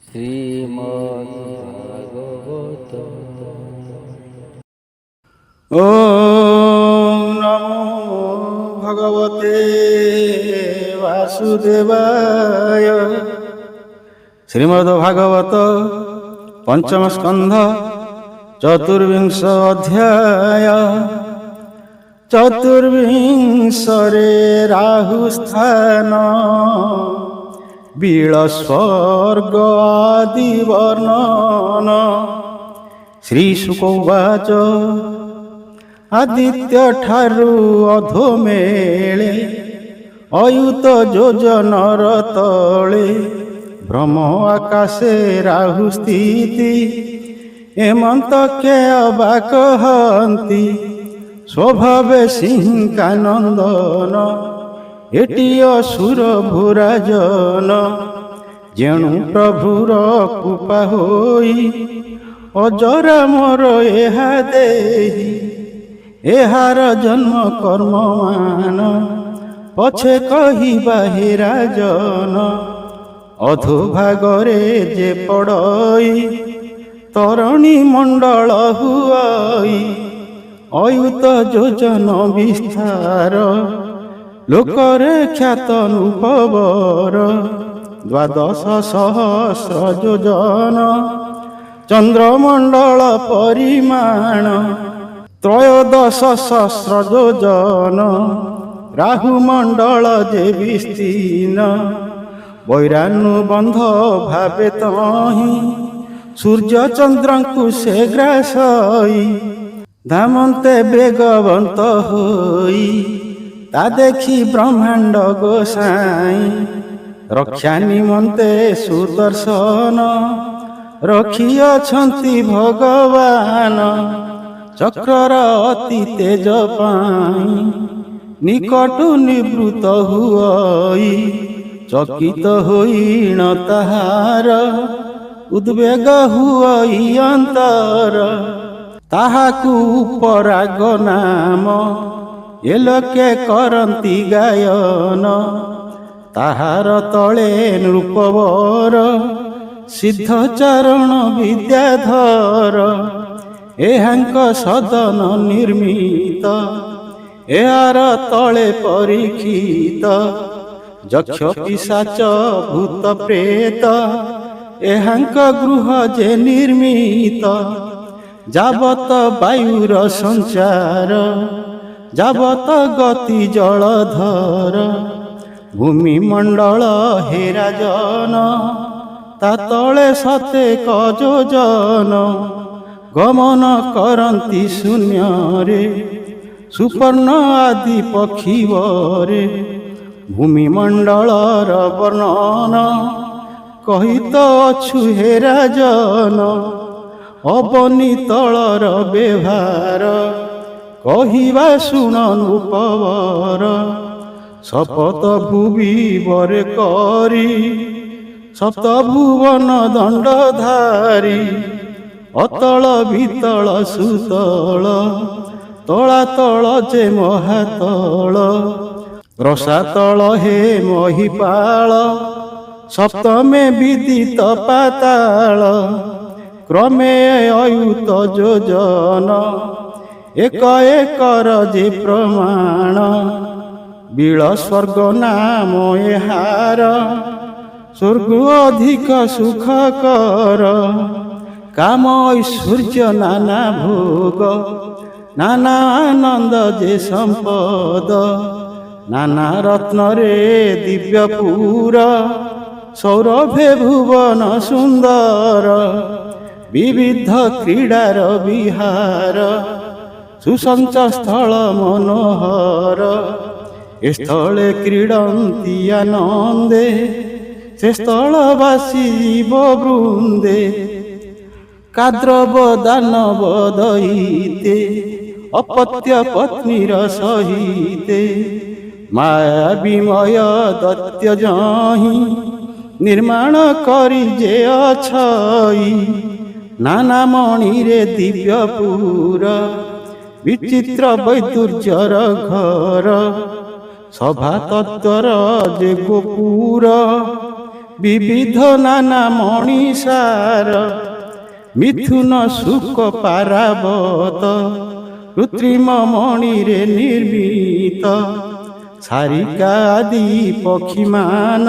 শ্রীমদ্ভাগবত। ওম নমো ভগবতে বাসুদেবায়। শ্রীমদ্ভাগবত পঞ্চম স্কন্ধ চতুর্বিংশ অধ্যায়। চতুর্বিংশরে রাহুস্থান বীলস্বর্গ আদি বর্ণন। শ্রীশুক উবাচ ଆଦିତ୍ୟ ଠାରୁ ଅଧୋମେଳେ ଅୟୁତ ଯୋଜନର ତଳେ ଭ୍ରମ ଆକାଶେ ରାହୁ ସ୍ଥିତି। ଏମନ୍ତ କେ ଅବା କହନ୍ତି ସ୍ୱଭାବେ ସିଂହାନନ୍ଦନ। ଏଟି ଅସୁର ଭୁରାଜନ ଯେଣୁ ପ୍ରଭୁର କୃପା ହୋଇ ଅଜରା ମୋର ଏହା ଦେହି। ଏହାର ଜନ୍ମ କର୍ମମାନ ପଛେ କହିବା ହେ ରାଜନ। ଅଧୋଭାଗରେ ଯେ ପଡ଼ଇ ତରଣୀ ମଣ୍ଡଳ ହୁଅଇ ଅୟୁତ ଯୋଜନ ବିସ୍ତାର ଲୋକରେ ଖ୍ୟାତ ନୃପବର। 12,000 ଯୋଜନ ଚନ୍ଦ୍ରମଣ୍ଡଳ ପରିମାଣ 13,000 ଯୋଜନ ରାହୁମଣ୍ଡଳ ଯେ ବିସ୍ତୀର୍ଣ୍ଣ। ବୈରାନୁବନ୍ଧ ଭାବେ ତହିଁ ସୂର୍ଯ୍ୟ ଚନ୍ଦ୍ରଙ୍କୁ ସେ ଗ୍ରାସଇ ଧାମନ୍ତେ ବେଗବନ୍ତ ହୋଇ ତା ଦେଖି ବ୍ରହ୍ମାଣ୍ଡ ଗୋସାଇଁ। ରକ୍ଷା ନିମନ୍ତେ ସୁଦର୍ଶନ ରଖିଅଛନ୍ତି ଭଗବାନ। ଚକ୍ରର ଅତି ତେଜ ପାଇଁ ନିକଟୁ ନିବୃତ ହୁଅଇ ଚକିତ ହୋଇଣ ତାହାର ଉଦ୍ବେଗ ହୁଅଇ ଅନ୍ତର। ତାହାକୁ ପରାଗ ନାମ ଏ ଲୋକେ କରନ୍ତି ଗାୟନ। ତାହାର ତଳେ ନୃପବର ସିଦ୍ଧଚାରଣ ବିଦ୍ୟାଧର। ଏହାଙ୍କ ସଦନ ନିର୍ମିତ ଏହାର ତଳେ ପରୀକ୍ଷିତ। ଯକ୍ଷ ପିଶାଚ ଭୂତ ପ୍ରେତ ଏହାଙ୍କ ଗୃହ ଯେ ନିର୍ମିତ। ଯାବତ ବାୟୁର ସଞ୍ଚାର ଯାବତ ଗତି ଜଳଧର। ଭୂମିମଣ୍ଡଳ ହେ ରାଜନ ତା ତଳେ ସତେକ ଯୋଜନ। ଗମନ କରନ୍ତି ଶୂନ୍ୟରେ ସୁପର୍ଣ୍ଣ ଆଦି ପକ୍ଷୀବରେ। ଭୂମିମଣ୍ଡଳର ବର୍ଣ୍ଣନ କହିତ ଅଛୁ ହେ ରାଜନ। ଅବନି ତଳର ବ୍ୟବହାର କହିବା ଶୁଣ ନୃପବର। ଶପଥ ଭୁବି ବରେ କରି ସପ୍ତଭୁବନ ଦଣ୍ଡଧାରୀ। ଅତଳ ବିତଳ ସୁତଳ ତଳାତଳ ଯେ ମହାତଳ। ରସାତଳ ହେ ମହିପାଳ ସପ୍ତମେ ବିଦିତ ପାତାଳ। କ୍ରମେ ଅୟୁତ ଯୋଜନ ଏକ ଏକର ଯେ ପ୍ରମାଣ। ବୀଳ ସ୍ୱର୍ଗ ନାମ ଏହାର ସ୍ୱର୍ଗ ଅଧିକ ସୁଖକର। କାମ ଐଶ୍ୱର୍ଯ୍ୟ ନାନା ଭୋଗ ନାନା ଆନନ୍ଦ ଯେ ସମ୍ପଦ। ନାନା ରତ୍ନରେ ଦିବ୍ୟପୁର ସୌରଭେ ଭୁବନ ସୁନ୍ଦର। ବିବିଧ କ୍ରୀଡ଼ାର ବିହାର ସୁସଞ୍ଚ ସ୍ଥଳ ମନୋହର। ଏ ସ୍ଥଳେ କ୍ରୀଡ଼ନ୍ତି ଆନନ୍ଦେ ସେ ସ୍ଥଳବାସୀ ଜୀବ ବୃନ୍ଦେ। କାଦ୍ରବ ଦାନବ ଦଇତେ ଅପତ୍ୟ ପତ୍ନୀର ସହିତେ। ମାୟା ବିମୟ ଦୈତ୍ୟ ଯହିଁ ନିର୍ମାଣ କରି ଯେ ଅଛଇ। ନାନା ମଣିରେ ଦିବ୍ୟପୁର ବିଚିତ୍ର ବୈଦୁର୍ଯ୍ୟର ଘର। ସଭା ତତ୍ଵର ଯେ ଗୋପୁର ବିବିଧ ନାନା ମଣିଷାର ମିଥୁନ ସୁକ ପାରାବତ କୃତ୍ରିମ ମଣିରେ ନିର୍ମିତ ସାରିକା ଆଦି ପକ୍ଷୀମାନ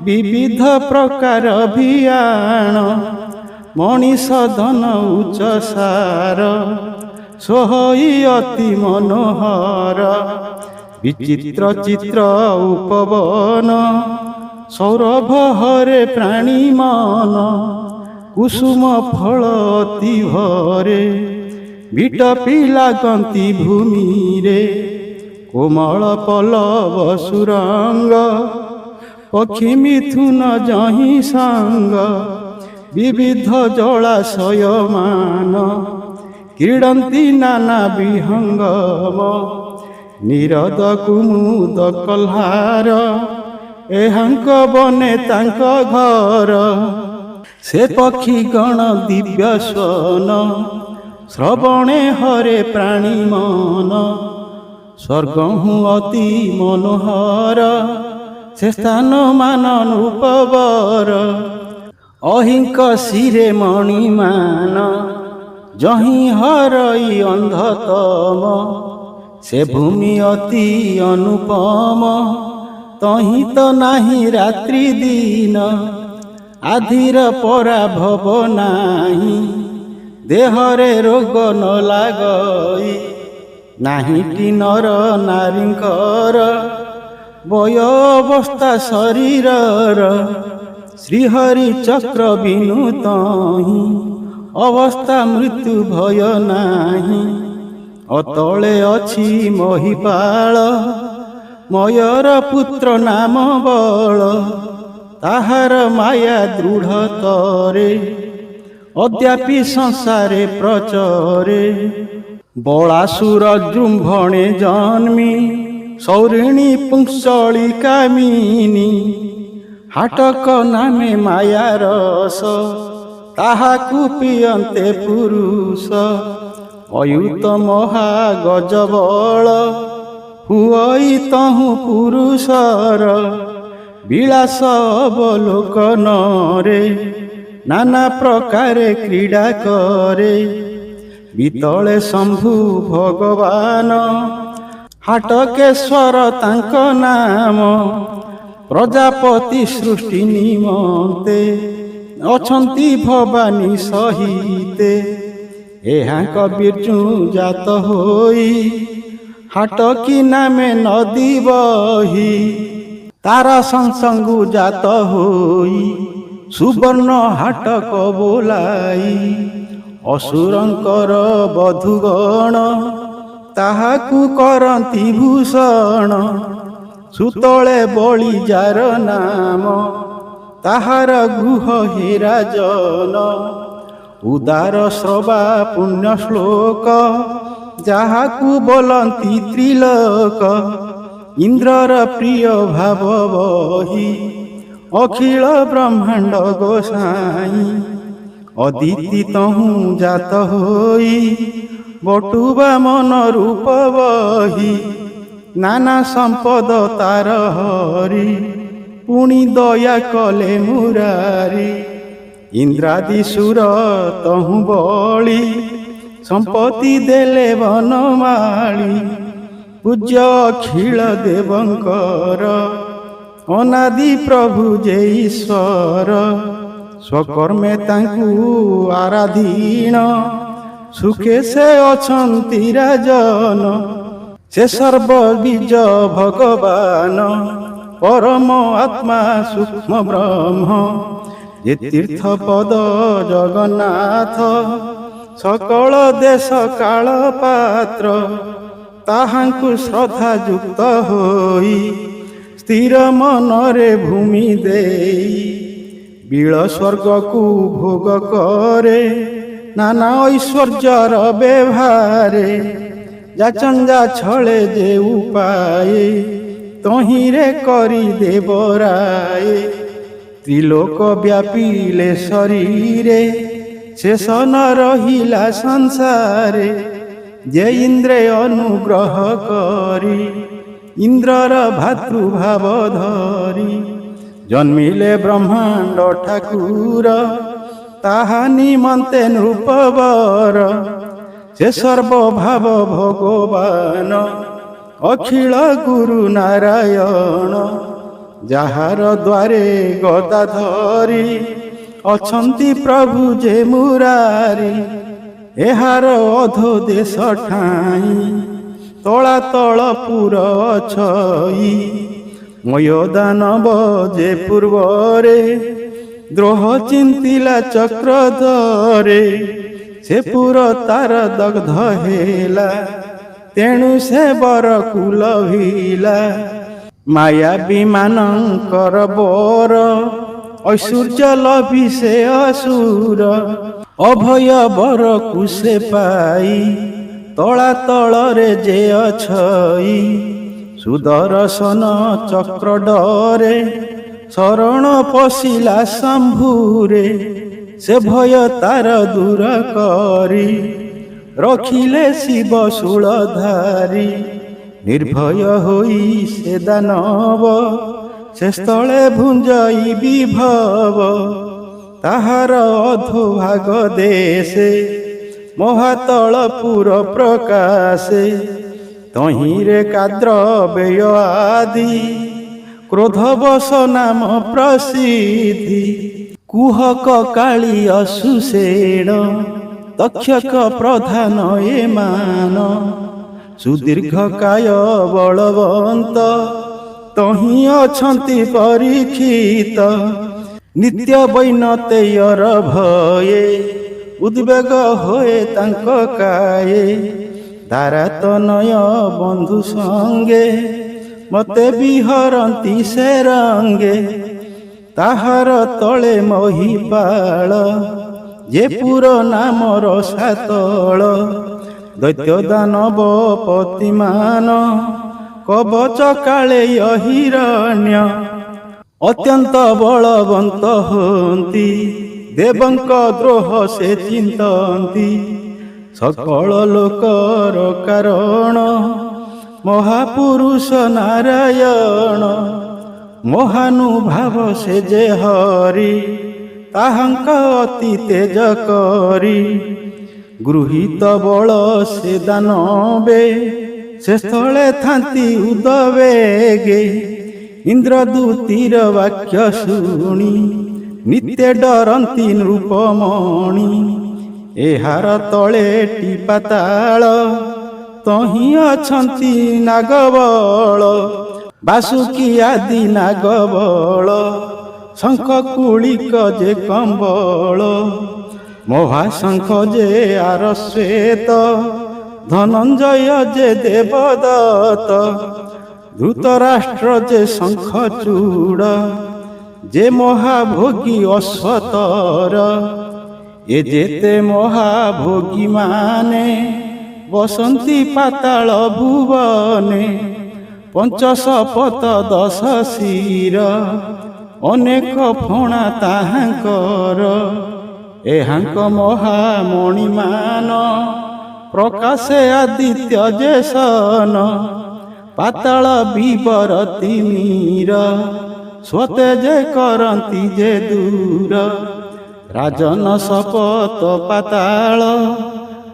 ବିବିଧ ପ୍ରକାର ଭିଆଣ ମଣିଷ ଧନ ଉଚ୍ଚ ସାର ସୋହଇ ଅତି ମନୋହର ବିଚିତ୍ର ଚିତ୍ର ଉପବନ ସୌରଭ ହରେ ପ୍ରାଣୀ ମନ କୁସୁମ ଫଳ ଅତି ଭରେ ବିଟପି ଲାଗନ୍ତି ଭୂମିରେ କୋମଳ ପଲବ ସୁରଙ୍ଗ ପକ୍ଷୀ ମିଥୁନ ଯହିଁ ସାଙ୍ଗ ବିବିଧ ଜଳାଶୟ ମାନ କ୍ରୀଡ଼ନ୍ତି ନାନା ବିହଙ୍ଗମ ନିରଦ କୁମୁଦ କହ୍ଲାର ଏହାଙ୍କ ବନେ ତାଙ୍କ ଘର ସେ ପକ୍ଷୀ ଗଣ ଦିବ୍ୟ ସ୍ୱନ ଶ୍ରବଣେ ହରେ ପ୍ରାଣୀ ମନ ସ୍ୱର୍ଗ ହୁଁ ଅତି ମନୋହର ସେ ସ୍ଥାନ ମାନ ନୃପବର ଅହିଙ୍କ ଶିରେ ମଣିମାନ ଯହିଁ ହରଇ ଅନ୍ଧତମ ସେ ଭୂମି ଅତି ଅନୁପମ ତହିଁ ତ ନାହିଁ ରାତ୍ରି ଦିନ ଆଧିର ପରାଭବ ନାହିଁ ଦେହରେ ରୋଗ ନ ଲାଗଇ ନାହିଁଟି ନର ନାରୀଙ୍କର ବୟ ଅବସ୍ଥା ଶରୀରର ଶ୍ରୀହରି ଚକ୍ର ବିନୁ ତହିଁ ଅବସ୍ଥା ମୃତ୍ୟୁ ଭୟ ନାହିଁ ଅତଳେ ଅଛି ମହିପାଳ ମୟର ପୁତ୍ର ନାମ ବଳ ତାହାର ମାୟା ଦୃଢ଼ତରେ ଅଦ୍ୟାପି ସଂସାରେ ପ୍ରଚରେ ବଳାସୁର ଜୃମ୍ଭଣେ ଜନ୍ମି ସୌରିଣୀ ପୁଂସଳି କାମିନୀ ହାଟକ ନାମେ ମାୟା ରସ ତାହାକୁ ପିଅନ୍ତେ ପୁରୁଷ ଅୟୁତ ମହାଗଜବଳ ହୁଅଇ ତହୁଁ ପୁରୁଷର ବିଳାସ ଅବଲୋକନରେ ନାନା ପ୍ରକାରେ କ୍ରୀଡ଼ା କରେ ବିତଳେ ଶମ୍ଭୁ ଭଗବାନ ହାଟକେଶ୍ୱର ତାଙ୍କ ନାମ ପ୍ରଜାପତି ସୃଷ୍ଟି ନିମନ୍ତେ ଅଛନ୍ତି ଭବାନୀ ସହିତେ ଏହାଙ୍କ ବିର୍ଜୁ ଜାତ ହୋଇ ହାଟକି ନାମେ ନଦୀ ବହି ତାରା ସଂସଙ୍ଗୁ ଜାତ ହୋଇ ସୁବର୍ଣ୍ଣ ହାଟକ ବୋଲାଇ ଅସୁରଙ୍କର ବଧୂଗଣ ତାହାକୁ କରନ୍ତି ଭୂଷଣ ସୁତଳେ ବଳି ଯାର ନାମ ତାହାର ଗୃହ ହେରାଜନ ଉଦାର ଶ୍ରବା ପୁଣ୍ୟ ଶ୍ଲୋକ ଯାହାକୁ ବୋଲନ୍ତି ତ୍ରିଲୋକ ଇନ୍ଦ୍ରର ପ୍ରିୟ ଭାବ ବହି ଅଖିଳ ବ୍ରହ୍ମାଣ୍ଡ ଗୋସାଇଁ ଅଦିତି ତହୁଁ ଜାତ ହୋଇ ବଟୁବା ମନ ରୂପ ବହି ନାନା ସମ୍ପଦ ତାର ହରି ପୁଣି ଦୟା କଲେ ମୁରାରି ଇନ୍ଦ୍ରାଦି ସୁର ତହୁଁ ବଳି ସମ୍ପତ୍ତି ଦେଲେ ବନମାଳି ପୂଜ୍ୟ ଅଖିଳ ଦେବଙ୍କର ଅନାଦି ପ୍ରଭୁ ଯେ ଈଶ୍ୱର ସ୍ୱକର୍ମେ ତାଙ୍କୁ ଆରାଧୀନ ସୁଖେ ସେ ଅଛନ୍ତି ରାଜନ ସେ ସର୍ବବୀଜ ଭଗବାନ ପରମ ଆତ୍ମା ସୂକ୍ଷ୍ମ ବ୍ରହ୍ମ ଯେ ତୀର୍ଥ ପଦ ଜଗନ୍ନାଥ ସକଳ ଦେଶ କାଳ ପାତ୍ର ତାହାଙ୍କୁ ଶ୍ରଦ୍ଧା ଯୁକ୍ତ ହୋଇ ସ୍ଥିର ମନରେ ଭୂମି ଦେଇ ବିଳ ସ୍ୱର୍ଗକୁ ଭୋଗ କରେ ନାନା ଐଶ୍ୱର୍ଯ୍ୟର ବ୍ୟବହାରେ ଯାଚଞ୍ଜା ଛଳେ ଯେ ଉପାଏ ତହିଁରେ କରି ଦେବରାଏ ତ୍ରିଲୋକ ବ୍ୟାପିଲେ ଶରୀରେ ଶେଷ ନ ରହିଲା ସଂସାରେ ଯେ ଇନ୍ଦ୍ରେ ଅନୁଗ୍ରହ କରି ଇନ୍ଦ୍ରର ଭାତୃଭାବ ଧରି ଜନ୍ମିଲେ ବ୍ରହ୍ମାଣ୍ଡ ଠାକୁର, ତାହା ନିମନ୍ତେ ନୃପବର। ସେ ସର୍ବଭାବ ଭଗବାନ, ଅଖିଳ ଗୁରୁ ନାରାୟଣ। ଯାହାର ଦ୍ୱାରେ ଗଦା ଧରି ଅଛନ୍ତି ପ୍ରଭୁ ଯେ ମୁରାରି। ଏହାର ଅଧ ଦେଶ ଠାଇଁ ତଳାତଳ ପୁର ଅଛଇ। ମୟଦାନବ ଯେ ପୂର୍ବରେ ଦ୍ରୋହ ଚିନ୍ତିଲା ଚକ୍ରଧରେ। ସେ ପୁର ତାର ଦଗ୍ଧ ହେଲା, ତେଣୁ ସେ ବର କୁଲ ଭିଲା। ମାୟା ବିମାନଙ୍କର ବର, ଐଶ୍ୱର୍ଯ୍ୟ ଲଭି ସେ ଅସୁର। ଅଭୟ ବରକୁ ସେ ପାଇ ତଳାତଳରେ ଯେ ଅଛଇ। ସୁଦର୍ଶନ ଚକ୍ର ଡରେ ଶରଣ ପଶିଲା ଶମ୍ଭୁରେ। ସେ ଭୟ ତାର ଦୂର କରି ରଖିଲେ ଶିବ ଶୂଳଧାରୀ। ନିର୍ଭୟ ହୋଇ ସେ ଦାନବ, ସେ ସ୍ଥଳେ ଭୁଞ୍ଜଇ ବିଭବ। ତାହାର ଅଧୋଭାଗ ଦେଶେ ମହାତଳ ପୁର ପ୍ରକାଶେ। ତହିଁରେ କାଦ୍ର ବ୍ୟୟ ଆଦି କ୍ରୋଧବଶ ନାମ ପ୍ରସିଦ୍ଧି। କୁହକ କାଳି ଅସୁଷେଣ, ତକ୍ଷକ ପ୍ରଧାନ ଏମାନ। ସୁଦୀର୍ଘ କାୟ ବଳବନ୍ତ, ତହିଁ ଅଛନ୍ତି ପରୀକ୍ଷିତ। ନିତ୍ୟ ବୈନତେୟର ଭୟେ, ଉଦ୍ବେଗ ହୋଏ ତାଙ୍କ କାୟେ। ଦାରାତନୟ ବନ୍ଧୁ ସଙ୍ଗେ, ମତେ ବିହରନ୍ତି ସେ ରଙ୍ଗେ। ତାହାର ତଳେ ମହିପାଳ, ଯେ ପୁର ନାମର ସାତଳ। ଦୈତ୍ୟ ଦାନବ ପତିମାନ, କବଚ କାଳେୟ ହିରଣ୍ୟ। ଅତ୍ୟନ୍ତ ବଳବନ୍ତ ହୁଅନ୍ତି, ଦେବଙ୍କ ଦ୍ରୋହ ସେ ଚିନ୍ତନ୍ତି। ସକଳ ଲୋକର କାରଣ, ମହାପୁରୁଷ ନାରାୟଣ। ମହାନୁଭାବ ସେ ଯେ ହରି, ତାହାଙ୍କ ଅତି ତେଜ କରି। ଗୃହୀତ ବଳ ସେ ଦାନବେ, ସେ ସ୍ଥଳେ ଥାନ୍ତି ଉଦବେଗେ। ଇନ୍ଦ୍ରଦୂତୀର ବାକ୍ୟ ଶୁଣି, ନିତ୍ୟ ଡରନ୍ତି ନୃପମଣି। ଏହାର ତଳେ ପାତାଳ, ତହିଁ ଅଛନ୍ତି ନାଗବଳ। ବାସୁକି ଆଦି ନାଗବଳ, ଶଙ୍ଖ କୁଳିକ ଯେ କମ୍ବଳ। ମହାଶଙ୍ଖ ଯେ ଆରଶ୍ଵେତ, ଧନଞ୍ଜୟ ଯେ ଦେବଦତ୍ତ। ଧୃତରାଷ୍ଟ୍ର ଯେ ଶଙ୍ଖଚୂଡ଼, ଯେ ମହାଭୋଗୀ ଅଶ୍ୱତର। ଏ ଯେତେ ମହାଭୋଗୀ ମାନେ, ବସନ୍ତି ପାତାଳ ଭୁବନେ। ପଞ୍ଚଶପଥ 10 ଶିର, ଅନେକ ଫଣା ତାହାଙ୍କର। ଏହାଙ୍କ ମହାମଣିମାନ, ପ୍ରକାଶେ ଆଦିତ୍ୟ ଯେ ସନ। ପାତାଳ ବିବରତି ମୀର, ସ୍ୱତେ ଯେ କରନ୍ତି ଯେ ଦୂର। ରାଜନ ଶପଥ ପାତାଳ,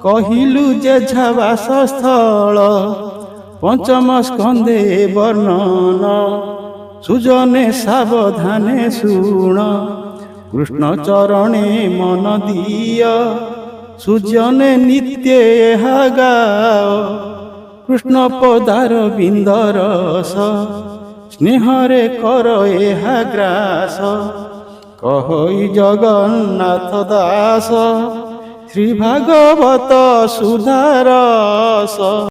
କହିଲୁ ଯେ ଝାବାସସ୍ଥଳ। ପଞ୍ଚମ ସ୍କନ୍ଧେ ବର୍ଣ୍ଣନ, ସୁଜନେ ସାବଧାନେ ଶୁଣ। କୃଷ୍ଣ ଚରଣେ ମନ ଦିଅ, ସୁଜନେ ନିତ୍ୟ ଏହା ଗାଅ। କୃଷ୍ଣ ପଦାର ବିନ୍ଦରସ, ସ୍ନେହରେ କର ଏହା ଗ୍ରାସ। କହଇ ଜଗନ୍ନାଥ ଦାସ, ଶ୍ରୀ ଭାଗବତ ସୁଧାରସ।